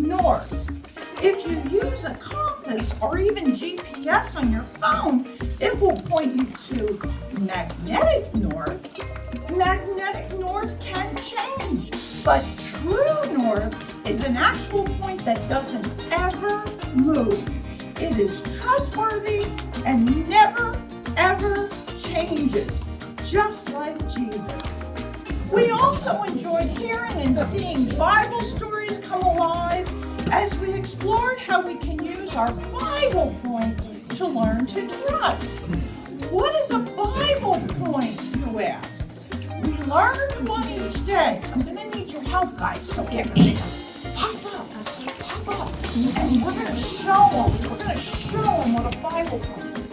north. If you use a compass or even GPS on your phone, it will point you to magnetic north. Magnetic north can change, but true north is an actual point that doesn't ever move. It is trustworthy and never, ever changes, just like Jesus. We also enjoyed hearing and seeing Bible stories come alive as we explored how we can use our Bible points to learn to trust. What is a Bible point, you ask? We learned one each day. I'm going to need your help, guys, so get ready. Pop up, and we're going to show them. We're going to show them what a Bible point is.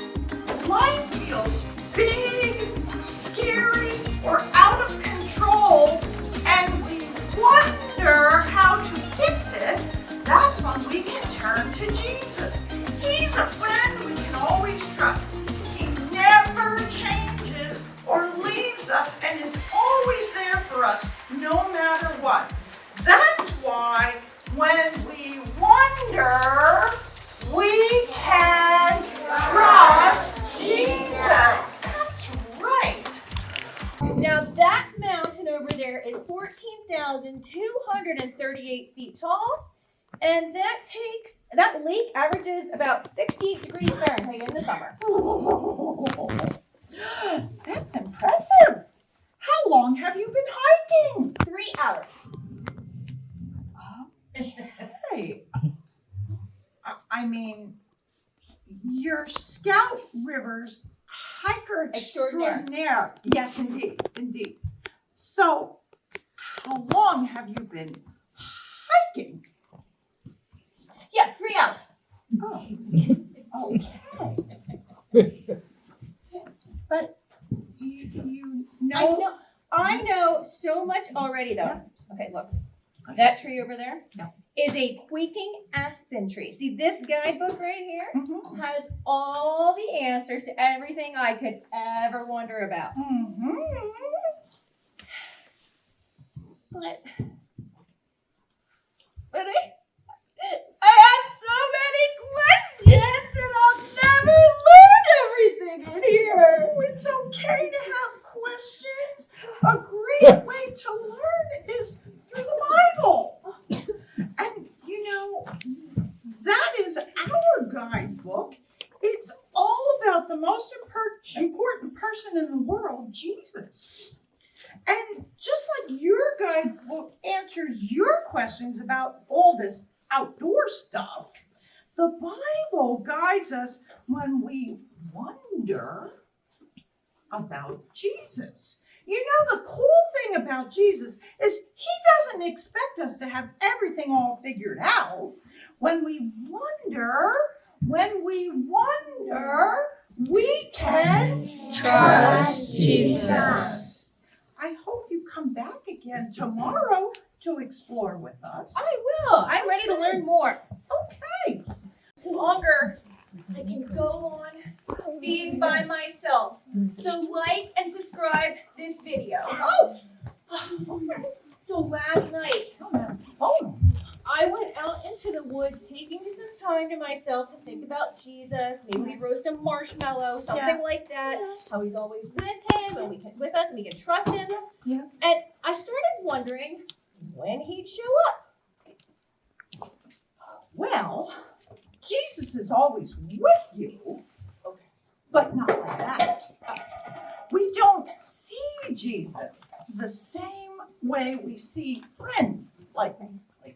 Life feels big, scary, or out of control, and we wonder how to fix it. That's when we can turn to Jesus. He's a friend we can always trust. He never changes or leaves us and is always there for us, no matter what. That's why when we wonder, we can trust Jesus. That's right. Now that mountain over there is 14,238 feet tall, and that lake averages about 68 degrees Fahrenheit in the summer. That's impressive. How long have you been hiking? 3 hours. Okay. I mean, you're Scout River's hiker extraordinaire. Yes, indeed. So, how long have you been hiking? Yeah, 3 hours. Oh, okay. But you know. I know so much already, though. Okay, look. That tree over there is a quaking aspen tree. See, this guidebook right here has all the answers to everything I could ever wonder about. But I have so many questions, and I'll never learn everything in here. Oh, it's okay to have questions. A great way to learn is through the Bible. And you know, that is our guidebook. It's all about the most important person in the world, Jesus. And just like your guidebook answers your questions about all this outdoor stuff, the Bible guides us when we wonder about Jesus. You know, the cool thing about Jesus is he doesn't expect us to have everything all figured out. When we wonder, we can trust Jesus. I hope you come back again tomorrow to explore with us. I will. I'm ready to learn more. Okay. Longer I can go on being by myself. So like and subscribe this video. So last night, I went out into the woods taking some time to myself to think about Jesus. Maybe we roast a marshmallow, something like that. How he's always with him and with us and we can trust him. Yeah. And I started wondering when he'd show up. Well, Jesus is always with you, but not like that. We don't see Jesus the same way we see friends, like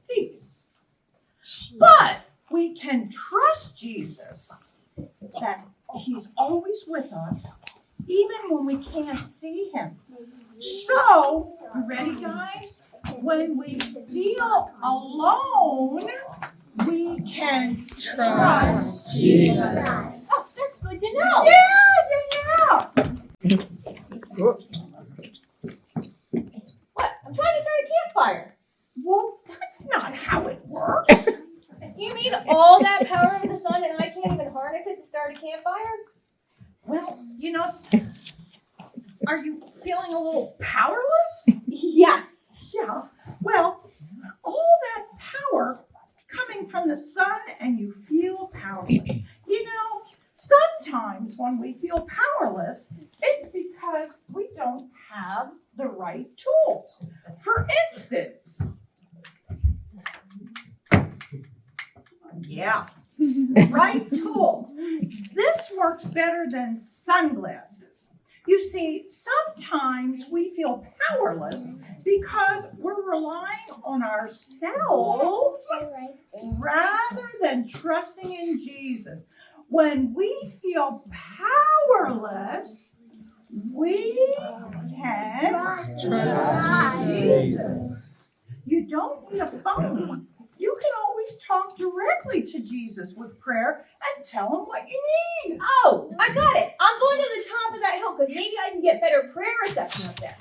thieves. But we can trust Jesus that he's always with us, even when we can't see him. So, you ready, guys? When we feel alone, we can trust Jesus. Oh, that's good to know. Yeah. What? I'm trying to start a campfire. Well, that's not how it works. You mean all that power of the sun and I can't even harness it to start a campfire? Well, you know, are you feeling a little powerless? Yes. Yeah. Well, all that power tools. For instance, yeah, right tool. This works better than sunglasses. You see, sometimes we feel powerless because we're relying on ourselves rather than trusting in Jesus. When we feel powerless, we can trust Jesus. You don't need a phone. You can always talk directly to Jesus with prayer and tell him what you need. Oh, I got it. I'm going to the top of that hill because maybe I can get better prayer reception up there.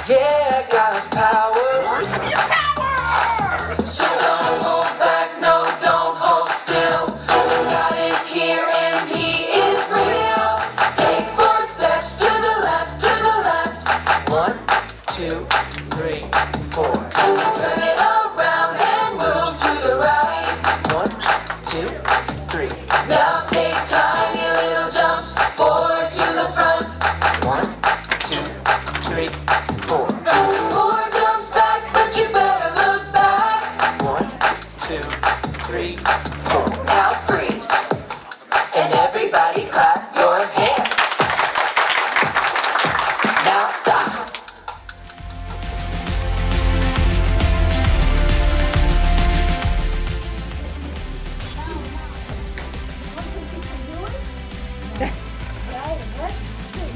Yeah, God's power. So don't hold back, no, don't hold still. God is here and He is real. Take 4 steps to the left, to the left. 1, 2, 3, 4. Turn it around and move to the right. 1, 2, 3. Now take tiny little jumps forward to the front. 1, 2, 3, 4. 4 jumps back, but you better look back. 1, 2, 3, 4. Now freeze. And everybody clap your hands. Now stop. Well, let's see.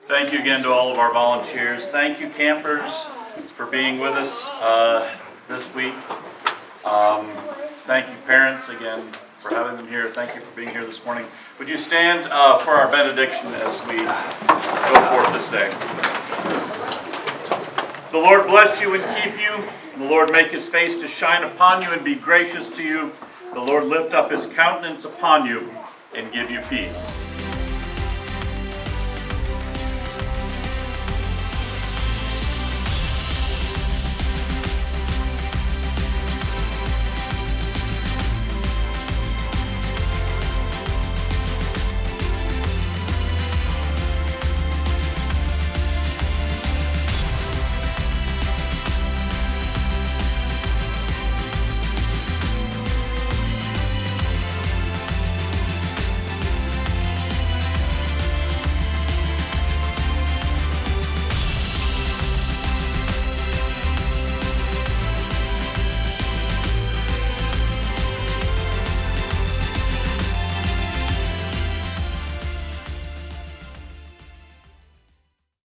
Thank you again to all of our volunteers. Thank you, campers, for being with us this week. Thank you, parents, again, for having them here. Thank you for being here this morning. Would you stand for our benediction as we go forth this day? The Lord bless you and keep you. The Lord make His face to shine upon you and be gracious to you. The Lord lift up His countenance upon you and give you peace.